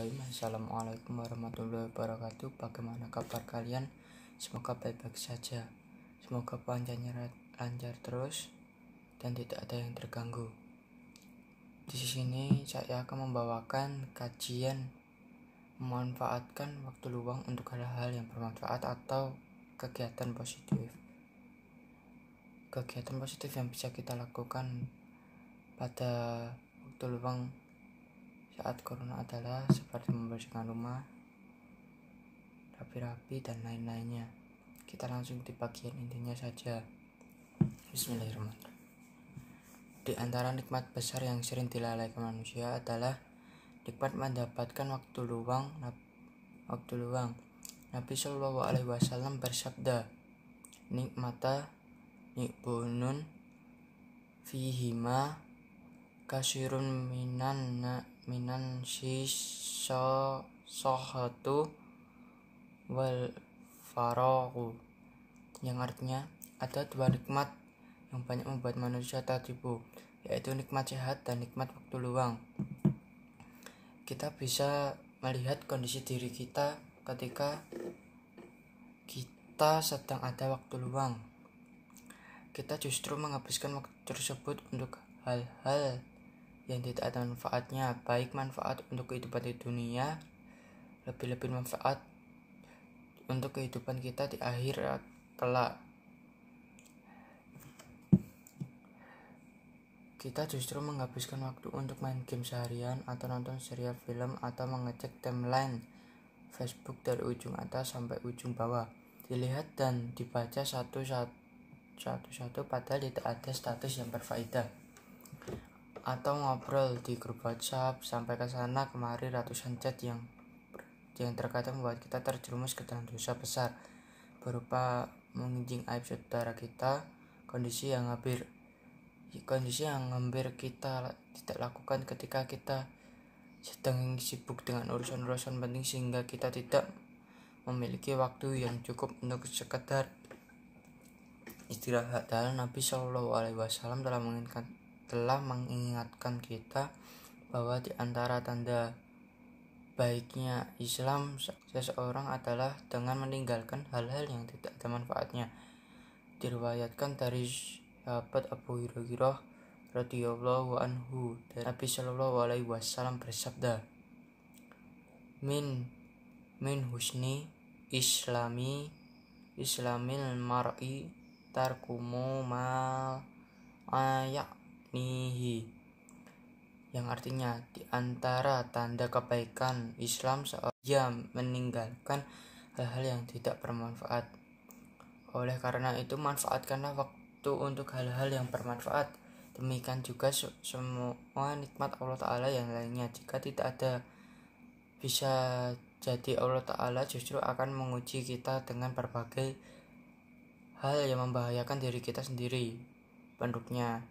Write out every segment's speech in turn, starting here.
Bismillahirrahmanirrahim. Assalamualaikum warahmatullahi wabarakatuh. Bagaimana kabar kalian? Semoga baik-baik saja. Semoga panjangnya lancar terus dan tidak ada yang terganggu. Di sini saya akan membawakan kajian memanfaatkan waktu luang untuk hal-hal yang bermanfaat atau kegiatan positif. Kegiatan positif yang bisa kita lakukan pada waktu luang saat corona adalah seperti membersihkan rumah, rapi-rapi dan lain-lainnya. Kita langsung di bagian intinya saja. Bismillahirrahmanirrahim. Di antara nikmat besar yang sering dilalaikan manusia adalah nikmat mendapatkan waktu luang. Nabi Shallallahu Alaihi Wasallam bersabda, nikmata nikbunun fihima kasirun minan sohatu wal farahu, yang artinya ada dua nikmat yang banyak membuat manusia tertipu, yaitu nikmat sehat dan nikmat waktu luang. Kita bisa melihat kondisi diri kita ketika kita sedang ada waktu luang. Kita justru menghabiskan waktu tersebut untuk hal-hal yang tidak ada manfaatnya, baik manfaat untuk kehidupan di dunia, lebih-lebih manfaat untuk kehidupan kita di akhirat kelak. Kita justru menghabiskan waktu untuk main game seharian atau nonton serial film atau mengecek timeline Facebook dari ujung atas sampai ujung bawah, dilihat dan dibaca satu-satu padahal tidak ada status yang berfaedah, atau ngobrol di grup WhatsApp sampai ke sana kemari ratusan chat yang terkadang membuat kita terjerumus ke dalam dosa besar berupa menginjing aib saudara kita, kondisi yang hampir kita tidak lakukan ketika kita sedang sibuk dengan urusan-urusan penting sehingga kita tidak memiliki waktu yang cukup untuk sekedar istirahat. Dan Nabi Shallallahu Alaihi Wasallam telah mengingatkan kita bahwa di antara tanda baiknya Islam seseorang adalah dengan meninggalkan hal-hal yang tidak ada manfaatnya. Diriwayatkan dari sahabat Abu Hurairah radhiyallahu anhu, dan Nabi Shallallahu Alaihi Wasallam bersabda, min husni islamil mar'i tarkumu ma ayaknihi, yang artinya di antara tanda kebaikan Islam seorang meninggalkan hal-hal yang tidak bermanfaat. Oleh karena itu, manfaatkanlah waktu untuk hal-hal yang bermanfaat. Demikian juga semua nikmat Allah Ta'ala yang lainnya. Jika tidak ada, bisa jadi Allah Ta'ala justru akan menguji kita dengan berbagai hal yang membahayakan diri kita sendiri. Penduknya,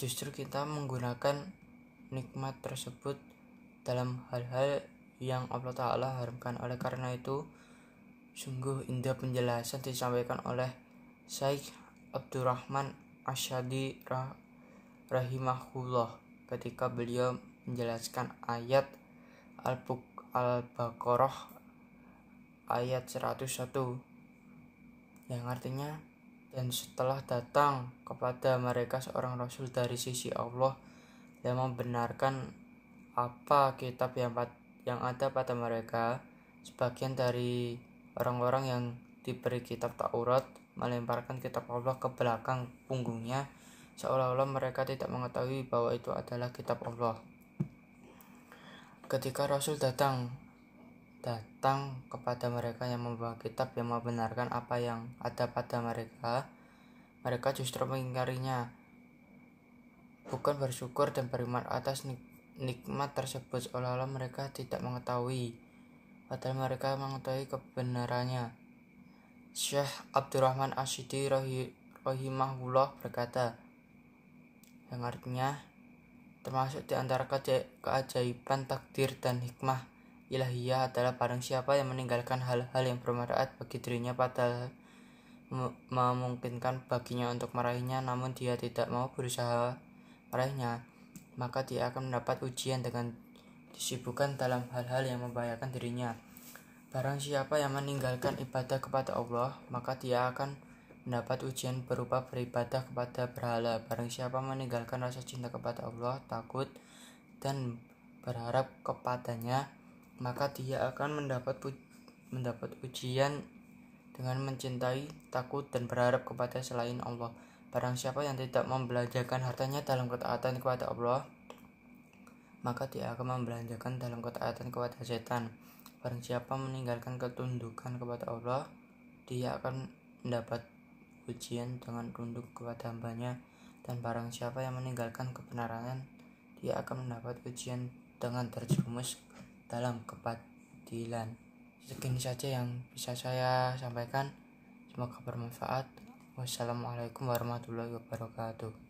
justru kita menggunakan nikmat tersebut dalam hal-hal yang Allah Ta'ala haramkan. Oleh karena itu, sungguh indah penjelasan disampaikan oleh Syekh Abdurrahman Asyadi rahimahullah ketika beliau menjelaskan ayat Al-Baqarah ayat 101, yang artinya, dan setelah datang kepada mereka seorang rasul dari sisi Allah yang membenarkan apa kitab yang ada pada mereka, sebagian dari orang-orang yang diberi kitab Taurat melemparkan kitab Allah ke belakang punggungnya seolah-olah mereka tidak mengetahui bahwa itu adalah kitab Allah. Ketika Rasul datang kepada mereka yang membawa kitab yang membenarkan apa yang ada pada mereka justru mengingkarinya, bukan bersyukur dan beriman atas nikmat tersebut, seolah-olah mereka tidak mengetahui padahal mereka mengetahui kebenarannya. Syekh Abdurrahman Asyidi rahimahullah berkata, yang artinya, termasuk di antara keajaiban takdir dan hikmah ilahiyah adalah barang siapa yang meninggalkan hal-hal yang bermanfaat bagi dirinya padahal memungkinkan baginya untuk meraihnya, namun dia tidak mau berusaha meraihnya, maka dia akan mendapat ujian dengan disibukkan dalam hal-hal yang membahayakan dirinya. Barang siapa yang meninggalkan ibadah kepada Allah, maka dia akan mendapat ujian berupa beribadah kepada berhala. Barang siapa meninggalkan rasa cinta kepada Allah, takut dan berharap kepadanya, maka dia akan mendapat ujian dengan mencintai, takut dan berharap kepada selain Allah. Barang siapa yang tidak membelanjakan hartanya dalam ketaatan kepada Allah, maka dia akan membelanjakan dalam ketaatan kepada setan. Barang siapa meninggalkan ketundukan kepada Allah, dia akan mendapat ujian dengan tunduk kepada hambanya. Dan barang siapa yang meninggalkan kebenaran, dia akan mendapat ujian dengan terjerumus dalam kebatilan. Segini saja yang bisa saya sampaikan. Semoga bermanfaat. Wassalamualaikum warahmatullahi wabarakatuh.